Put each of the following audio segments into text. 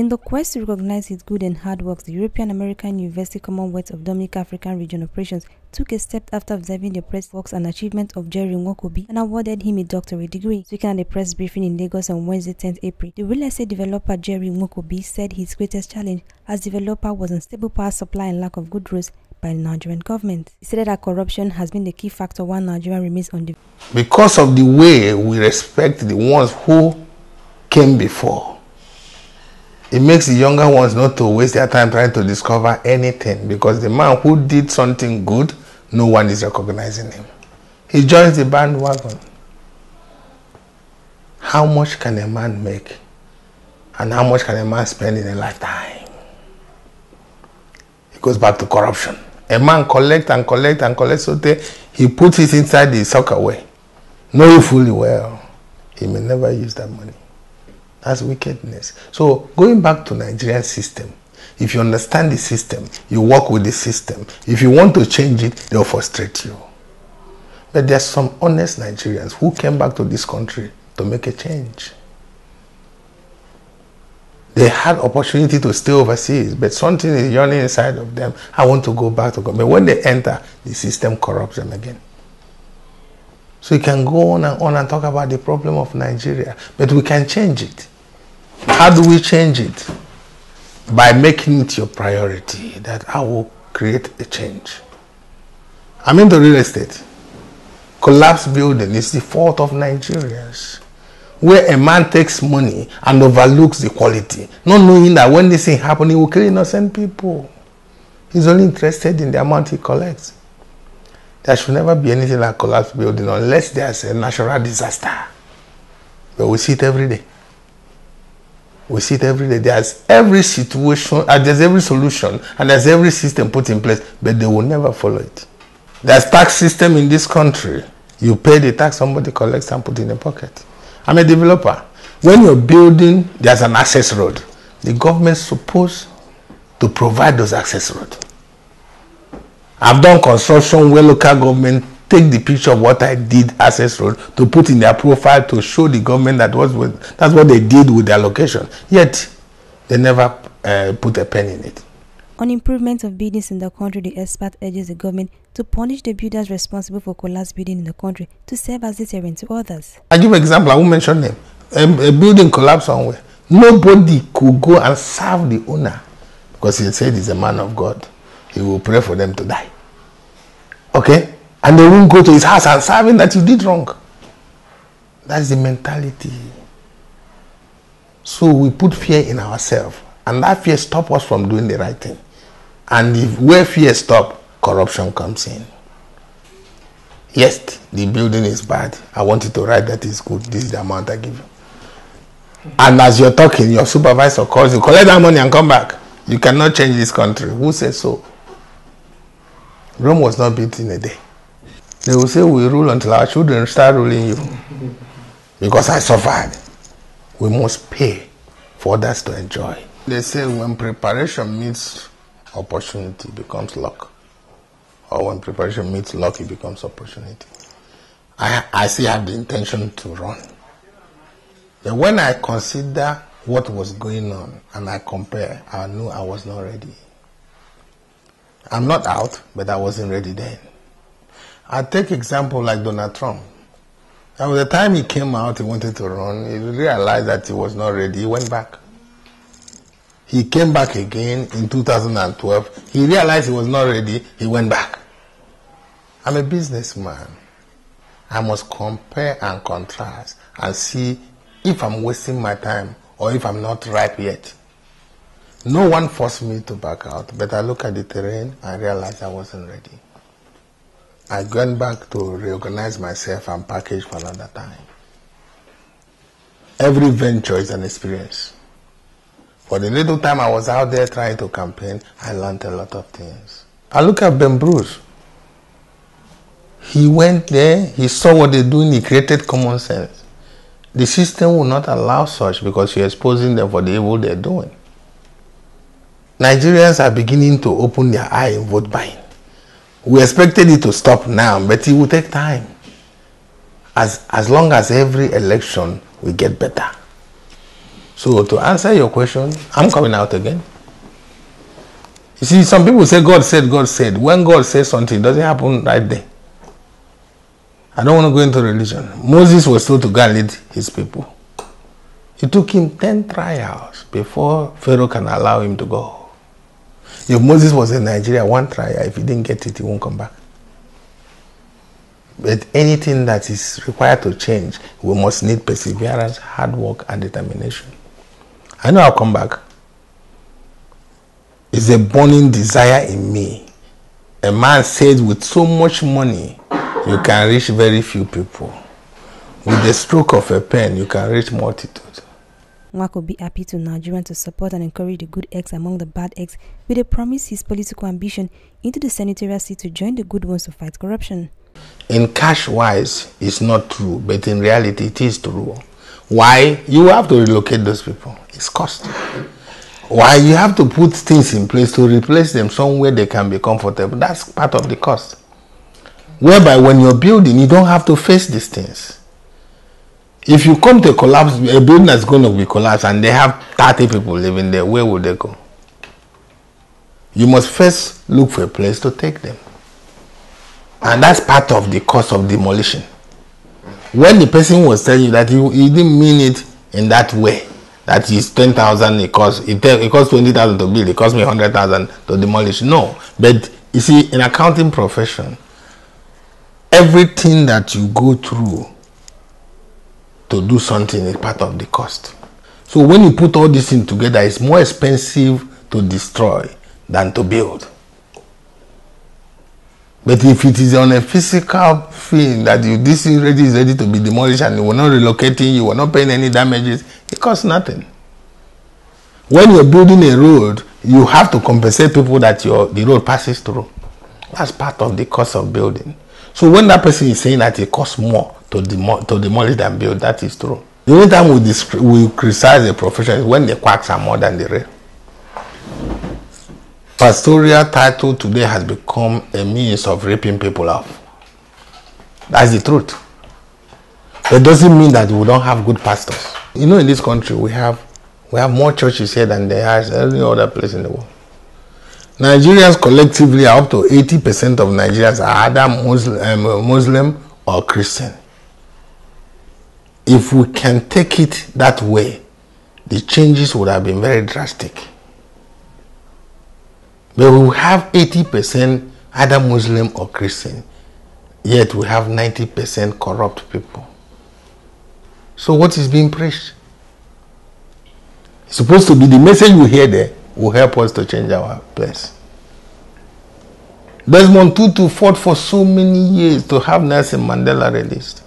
In the quest to recognize his good and hard work, the European-American University Commonwealth of Dominican African Region Operations took a step after observing the press works and achievement of Jerry Nwakobi and awarded him a doctorate degree. Speaking at a press briefing in Lagos on Wednesday, 10th April, the real estate developer Jerry Nwakobi said his greatest challenge as developer was unstable power supply and lack of good roads by the Nigerian government. He said that corruption has been the key factor while Nigeria remains undeveloped. Because of the way we respect the ones who came before, it makes the younger ones not to waste their time trying to discover anything, because the man who did something good, no one is recognizing him. He joins the bandwagon. How much can a man make? And how much can a man spend in a lifetime? It goes back to corruption. A man collect and collect and collect, so he puts it inside the soccer way, knowing fully well he may never use that money. That's wickedness. So going back to Nigerian system, if you understand the system, you work with the system. If you want to change it, they'll frustrate you. But there's some honest Nigerians who came back to this country to make a change. They had opportunity to stay overseas, but something is yearning inside of them. I want to go back to God. But when they enter, the system corrupts them again. So you can go on and talk about the problem of Nigeria, but we can change it. How do we change it? By making it your priority, that I will create a change. I'm into real estate. Collapsed building is the fault of Nigerians, where a man takes money and overlooks the quality, not knowing that when this thing happens, he will kill innocent people. He's only interested in the amount he collects. There should never be anything like collapsed building unless there's a natural disaster. But we see it every day. We see it every day. There's every situation, there's every solution, and there's every system put in place, but they will never follow it. There's tax system in this country. You pay the tax, somebody collects and put in a pocket. I'm a developer. When you're building, there's an access road. The government's supposed to provide those access roads. I've done construction where local government take the picture of what I did access road to put in their profile to show the government that that's what they did with their location. Yet, they never put a pen in it. On improvement of buildings in the country, the expert urges the government to punish the builders responsible for collapsed building in the country to serve as deterrent to others. I give an example, I won't mention name. A building collapsed somewhere. Nobody could go and serve the owner because he said he's a man of God. He will pray for them to die. Okay? And they won't go to his house and serve him that you did wrong. That's the mentality. So we put fear in ourselves. And that fear stops us from doing the right thing. And if where fear stops, corruption comes in. Yes, the building is bad. I want you to write that it's good. This is the amount I give you. And as you're talking, your supervisor calls you, collect that money and come back. You cannot change this country. Who says so? Rome was not built in a day. They will say we rule until our children start ruling you. Because I suffered. We must pay for others to enjoy. They say when preparation meets opportunity, it becomes luck. Or when preparation meets luck, it becomes opportunity. I still have the intention to run. But when I consider what was going on and I compare, I knew I was not ready. I'm not out, but I wasn't ready then. I take example like Donald Trump. Now, by the time he came out, he wanted to run. He realized that he was not ready. He went back. He came back again in 2012. He realized he was not ready. He went back. I'm a businessman. I must compare and contrast and see if I'm wasting my time or if I'm not ripe yet. No one forced me to back out, but I look at the terrain and realized I wasn't ready. I went back to reorganize myself and package for another time. Every venture is an experience. For the little time I was out there trying to campaign, I learned a lot of things. I look at Ben Bruce. He went there, he saw what they're doing, he created common sense. The system will not allow such because you're exposing them for the evil they're doing. Nigerians are beginning to open their eye in vote buying. We expected it to stop now, but it will take time. As long as every election we get better. So to answer your question, I'm coming out again. You see, some people say God said, God said. When God says something, it doesn't happen right there. I don't want to go into religion. Moses was told to go and lead his people. It took him 10 trials before Pharaoh can allow him to go. If Moses was in Nigeria, 1 trial, if he didn't get it, he won't come back. But anything that is required to change, we must need perseverance, hard work, and determination. I know I'll come back. It's a burning desire in me. A man says with so much money, you can reach very few people. With the stroke of a pen, you can reach multitudes. Nwakobi appealed to Nigerians to support and encourage the good eggs among the bad eggs with a promise his political ambition into the senatorial seat to join the good ones to fight corruption. In cash-wise, it's not true, but in reality, it is true. Why? You have to relocate those people. It's cost. Why? You have to put things in place to replace them somewhere they can be comfortable. That's part of the cost. Whereby when you're building, you don't have to face these things. If you come to collapse, a building that's going to be collapsed and they have 30 people living there, where would they go? You must first look for a place to take them. And that's part of the cost of demolition. When the person was telling you that he didn't mean it in that way, that is 10,000, it costs 20,000 to build, it costs me 100,000 to demolish. No, but you see, in accounting profession, everything that you go through to do something is part of the cost. So when you put all these things together, it's more expensive to destroy than to build. But if it is on a physical thing that this is ready to be demolished and you were not relocating, you were not paying any damages, it costs nothing. When you're building a road, you have to compensate people that the road passes through. That's part of the cost of building. So when that person is saying that it costs more to demolish than build, that is true. The only time we criticize a profession is when the quacks are more than the real. Pastoral title today has become a means of ripping people off. That's the truth. It doesn't mean that we don't have good pastors. You know, in this country, we have more churches here than there are any other place in the world. Nigerians collectively are up to 80% of Nigerians are either Muslim or Christian. If we can take it that way, the changes would have been very drastic. But we have 80% either Muslim or Christian, yet we have 90% corrupt people. So what is being preached? It's supposed to be the message we hear there will help us to change our place. Desmond Tutu fought for so many years to have Nelson Mandela released.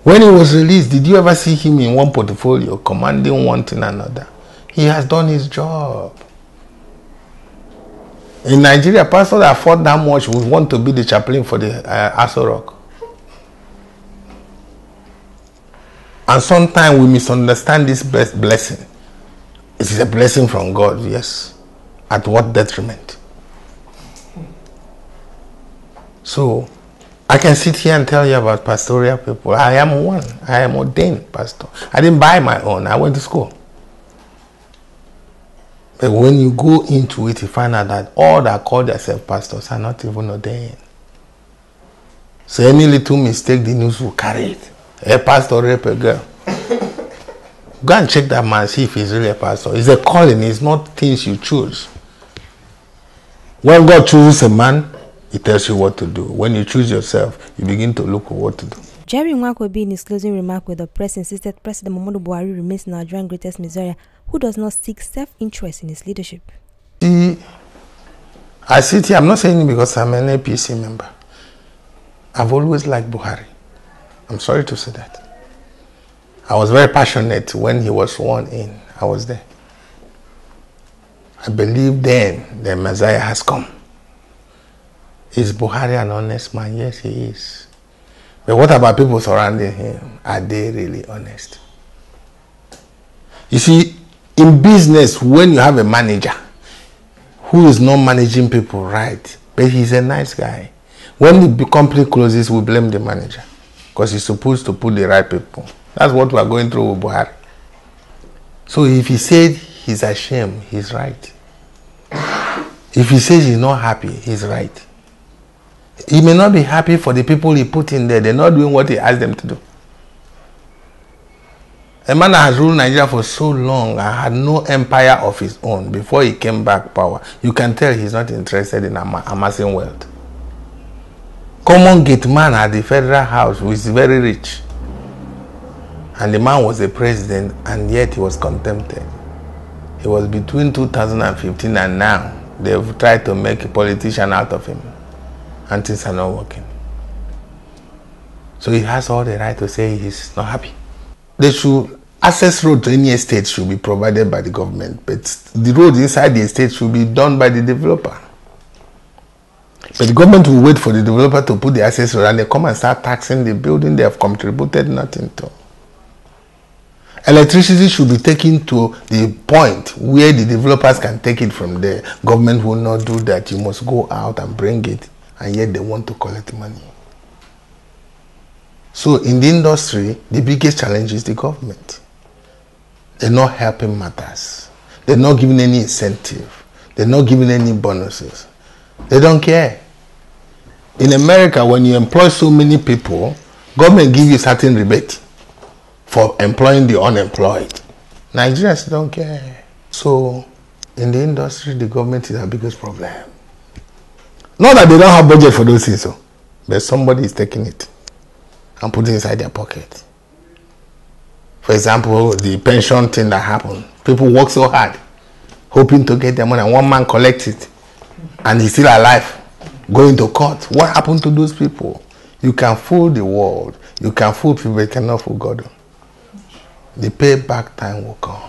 When he was released, did you ever see him in one portfolio commanding one thing another? He has done his job. In Nigeria, pastors that fought that much would want to be the chaplain for the Aso Rock. And sometimes we misunderstand this blessing. It is a blessing from God, yes. At what detriment? So, I can sit here and tell you about pastoral people. I am one. I am ordained pastor. I didn't buy my own. I went to school. But when you go into it, you find out that all that call themselves pastors are not even ordained. So any little mistake, the news will carry it. A pastor rape a girl. Go and check that man, see if he's really a pastor. It's a calling, it's not things you choose. When God chooses a man, he tells you what to do. When you choose yourself, you begin to look for what to do. Jerry Nwakobi, in his closing remark with the press, insisted President Muhammadu Buhari remains Nigeria's greatest Messiah, who does not seek self-interest in his leadership. I sit here, I'm not saying it because I'm an APC member. I've always liked Buhari. I'm sorry to say that. I was very passionate when he was sworn in. I was there. I believe then the Messiah has come. Is Buhari an honest man? Yes, he is. But what about people surrounding him? Are they really honest? You see, in business, when you have a manager who is not managing people right, but he's a nice guy, when the company closes, we blame the manager because he's supposed to put the right people. That's what we are going through with Buhari. So if he said he's ashamed, he's right. If he says he's not happy, he's right. He may not be happy for the people he put in there. They're not doing what he asked them to do. A man that has ruled Nigeria for so long and had no empire of his own before he came back power, you can tell he's not interested in amassing wealth. Common gate man at the federal house who is very rich. And the man was a president and yet he was contempted. He was between 2015 and now. They've tried to make a politician out of him. And things are not working. So he has all the right to say he's not happy. They should, access road to any estate should be provided by the government, but the road inside the estate should be done by the developer. But the government will wait for the developer to put the access road and they come and start taxing the building they have contributed nothing to. Electricity should be taken to the point where the developers can take it from there. Government will not do that. You must go out and bring it, and yet they want to collect money. So in the industry, the biggest challenge is the government. They're not helping matters. They're not giving any incentive. They're not giving any bonuses. They don't care. In America, when you employ so many people, government gives you certain rebate for employing the unemployed. Nigerians don't care. So in the industry, the government is our biggest problem. Not that they don't have budget for those things, but somebody is taking it and put it inside their pocket. For example, the pension thing that happened. People work so hard, hoping to get their money, and one man collects it, and he's still alive, going to court. What happened to those people? You can fool the world, you can fool people, but you cannot fool God. The payback time will come.